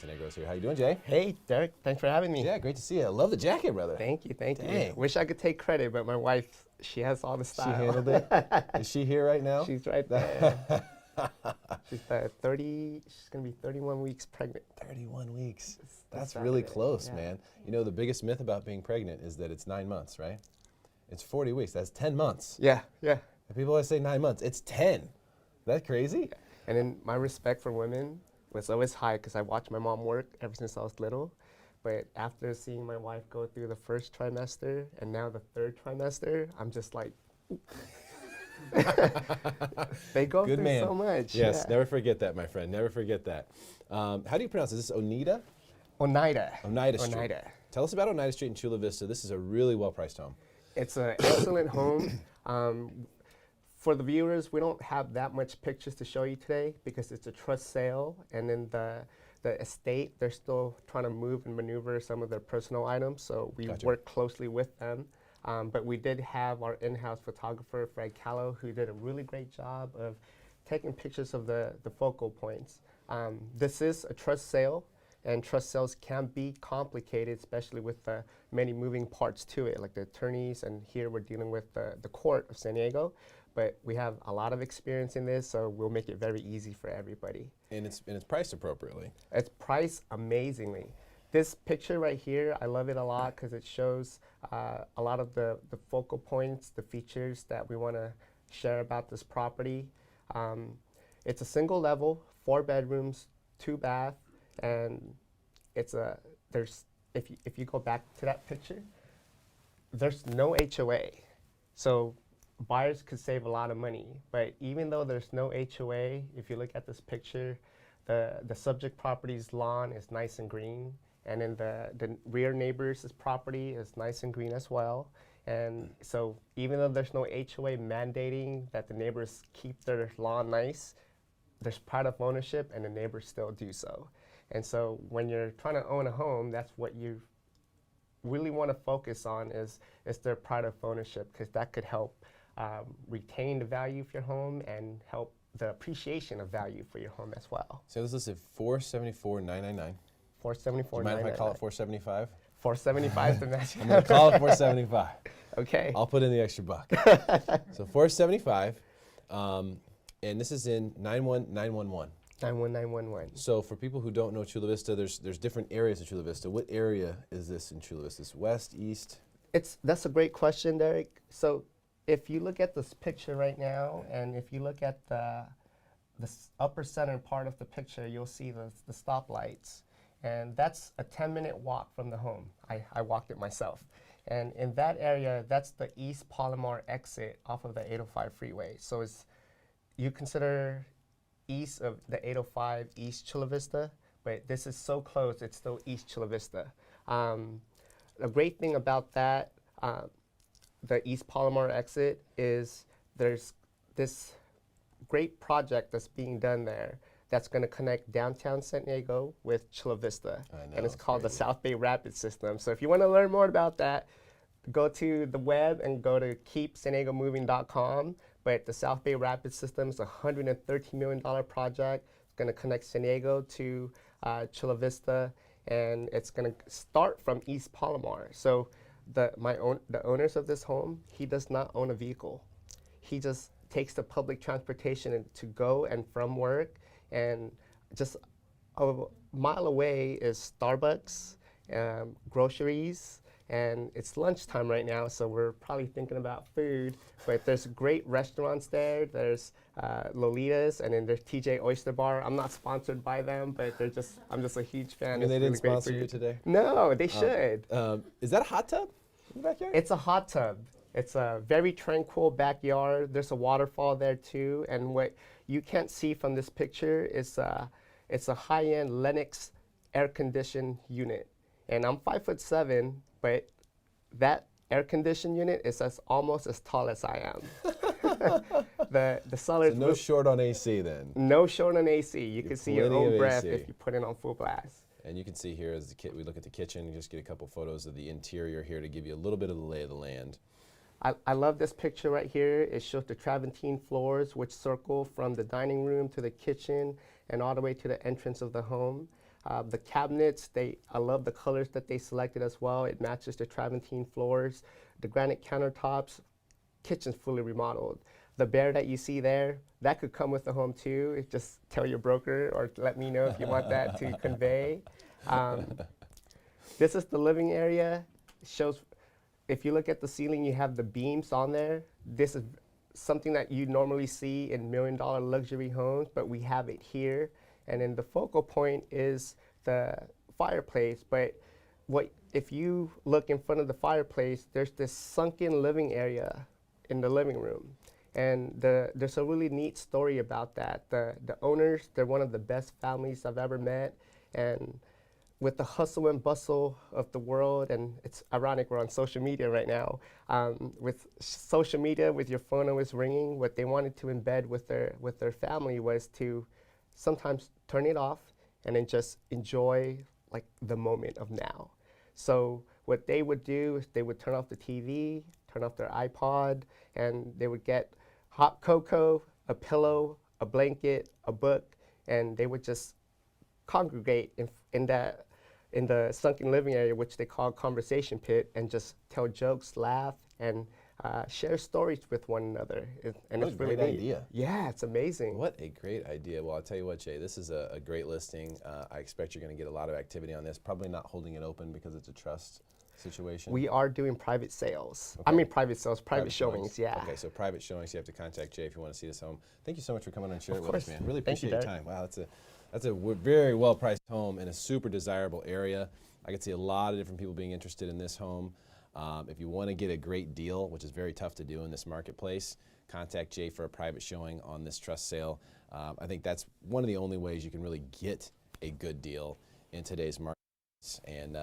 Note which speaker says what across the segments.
Speaker 1: Montenegro's here. How you doing, Jay?
Speaker 2: Hey, Derek. Thanks for having me.
Speaker 1: Yeah, great to see you. I love the jacket, brother.
Speaker 2: Thank you. Thank
Speaker 1: Dang.
Speaker 2: you. Wish I could take credit, but my wife, she has all the style.
Speaker 1: She handled it. Is she here right now?
Speaker 2: She's right there. She's 30. She's gonna be 31 weeks pregnant.
Speaker 1: 31 weeks. That's
Speaker 2: Saturday.
Speaker 1: really close,
Speaker 2: Yeah.
Speaker 1: man. You know, the biggest myth about being pregnant is that it's 9 months, right? It's 40 weeks. That's 10 months.
Speaker 2: Yeah, yeah.
Speaker 1: And people always say 9 months. It's 10. Is that crazy?
Speaker 2: And then my respect for women was always high because I watched my mom work ever since I was little. But after seeing my wife go through the first trimester and now the third trimester, I'm just like, they go
Speaker 1: Good
Speaker 2: through
Speaker 1: man.
Speaker 2: so much.
Speaker 1: Yes,
Speaker 2: Yeah.
Speaker 1: never forget that, my friend. Never forget that. How do you pronounce it? Is this Oneida?
Speaker 2: Oneida.
Speaker 1: Oneida Street.
Speaker 2: Oneida.
Speaker 1: Tell us about Oneida Street in Chula Vista. This is a really well-priced home.
Speaker 2: It's an excellent home. For the viewers, we don't have that much pictures to show you today because it's a trust sale, and then the estate, they're still trying to move and maneuver some of their personal items, so we
Speaker 1: Gotcha.
Speaker 2: work closely with them. But we did have our in-house photographer, Fred Callow, who did a really great job of taking pictures of the focal points. This is a trust sale, and trust sales can be complicated, especially with the many moving parts to it, like the attorneys, and here we're dealing with the court of San Diego. But we have a lot of experience in this, so we'll make it very easy for everybody.
Speaker 1: And it's priced appropriately.
Speaker 2: It's priced amazingly. This picture right here, I love it a lot because it shows a lot of the focal points, the features that we want to share about this property. It's a single level, 4 bedrooms, 2 bath, and if you go back to that picture, there's no HOA. So buyers could save a lot of money, but even though there's no HOA, if you look at this picture, the subject property's lawn is nice and green, and then the rear neighbor's property is nice and green as well. And so even though there's no HOA mandating that the neighbors keep their lawn nice, there's pride of ownership and the neighbors still do so. And so when you're trying to own a home, that's what you really want to focus on is their pride of ownership, because that could help retain the value of your home and help the appreciation of value for your home as well.
Speaker 1: So this is at $474,999.
Speaker 2: $474,999.
Speaker 1: Do you mind if I call it $475?
Speaker 2: $475 the next.
Speaker 1: I'm gonna call it $475.
Speaker 2: Okay.
Speaker 1: I'll put in the extra buck. So $475, and this is in 91911.
Speaker 2: 91911.
Speaker 1: So for people who don't know Chula Vista, there's different areas of Chula Vista. What area is this in Chula Vista? Is it west, east?
Speaker 2: That's a great question, Derek. So if you look at this picture right now, and if you look at the upper center part of the picture, you'll see the stoplights. And that's a 10-minute walk from the home. I walked it myself. And in that area, that's the East Palomar exit off of the 805 freeway. So you consider east of the 805 East Chula Vista, but this is so close, it's still East Chula Vista. The great thing about that, the East Palomar exit, is there's this great project that's being done there that's going to connect downtown San Diego with Chula Vista. And it's called the South Bay Rapid System. So if you want to learn more about that, go to the web and go to keepsanDiegomoving.com. But the South Bay Rapid System is a $113 million project. It's going to connect San Diego to Chula Vista, and it's going to start from East Palomar. So the owners of this home, he does not own a vehicle. He just takes the public transportation to go and from work, and just a mile away is Starbucks, groceries, and it's lunchtime right now, so we're probably thinking about food, but there's great restaurants there. There's Lolita's, and then there's TJ Oyster Bar. I'm not sponsored by them, but I'm just a huge fan.
Speaker 1: I mean, they didn't
Speaker 2: really great
Speaker 1: sponsor
Speaker 2: food.
Speaker 1: you today?
Speaker 2: No, they should.
Speaker 1: Is that a hot tub in the backyard?
Speaker 2: It's a hot tub. It's a very tranquil backyard. There's a waterfall there too, and what you can't see from this picture is it's a high-end Lennox air-conditioned unit. And I'm 5'7", but that air-conditioned unit is almost as tall as I am. the solid.
Speaker 1: So no short on AC then.
Speaker 2: No short on AC. You can see your
Speaker 1: plenty
Speaker 2: own
Speaker 1: of
Speaker 2: breath
Speaker 1: AC.
Speaker 2: if you put it on full blast.
Speaker 1: And you can see here as we look at the kitchen, just get a couple photos of the interior here to give you a little bit of the lay of the land.
Speaker 2: I love this picture right here. It shows the travertine floors, which circle from the dining room to the kitchen and all the way to the entrance of the home. The cabinets, I love the colors that they selected as well. It matches the travertine floors, the granite countertops. Kitchen's fully remodeled. The bear that you see there, that could come with the home too. Just tell your broker or let me know if you want that to convey. Um, this is the living area. Shows, if you look at the ceiling, you have the beams on there. This is something that you normally see in $1 million luxury homes, but we have it here. And then the focal point is the fireplace. But if you look in front of the fireplace, there's this sunken living area in the living room. And there's a really neat story about that. The owners, they're one of the best families I've ever met. And with the hustle and bustle of the world, and it's ironic we're on social media right now, with social media, with your phone always ringing, what they wanted to embed with their family was to sometimes turn it off and then just enjoy like the moment of now. So what they would do is they would turn off the TV, turn off their iPod, and they would get hot cocoa, a pillow, a blanket, a book, and they would just congregate in the sunken living area, which they call conversation pit, and just tell jokes, laugh, and share stories with one another. And
Speaker 1: What
Speaker 2: it's
Speaker 1: a
Speaker 2: really
Speaker 1: great
Speaker 2: neat.
Speaker 1: idea.
Speaker 2: Yeah, it's amazing.
Speaker 1: What a great idea. Well, I'll tell you what, Jay, this is a great listing. I expect you're going to get a lot of activity on this. Probably not holding it open because it's a trust situation.
Speaker 2: We are doing private sales. I
Speaker 1: Okay.
Speaker 2: mean private sales, private showings, yeah.
Speaker 1: Okay, so private showings, you have to contact Jay if you want to see this home. Thank you so much for coming on and sharing
Speaker 2: Of
Speaker 1: it with us,
Speaker 2: course.
Speaker 1: man. Really
Speaker 2: Thank you,
Speaker 1: appreciate your
Speaker 2: Derek.
Speaker 1: time. Wow, that's a very well-priced home in a super desirable area. I could see a lot of different people being interested in this home. If you want to get a great deal, which is very tough to do in this marketplace, contact Jay for a private showing on this trust sale. I think that's one of the only ways you can really get a good deal in today's market. And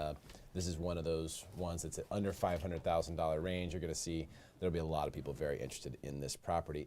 Speaker 1: this is one of those ones that's under $500,000 range. You're going to see there'll be a lot of people very interested in this property.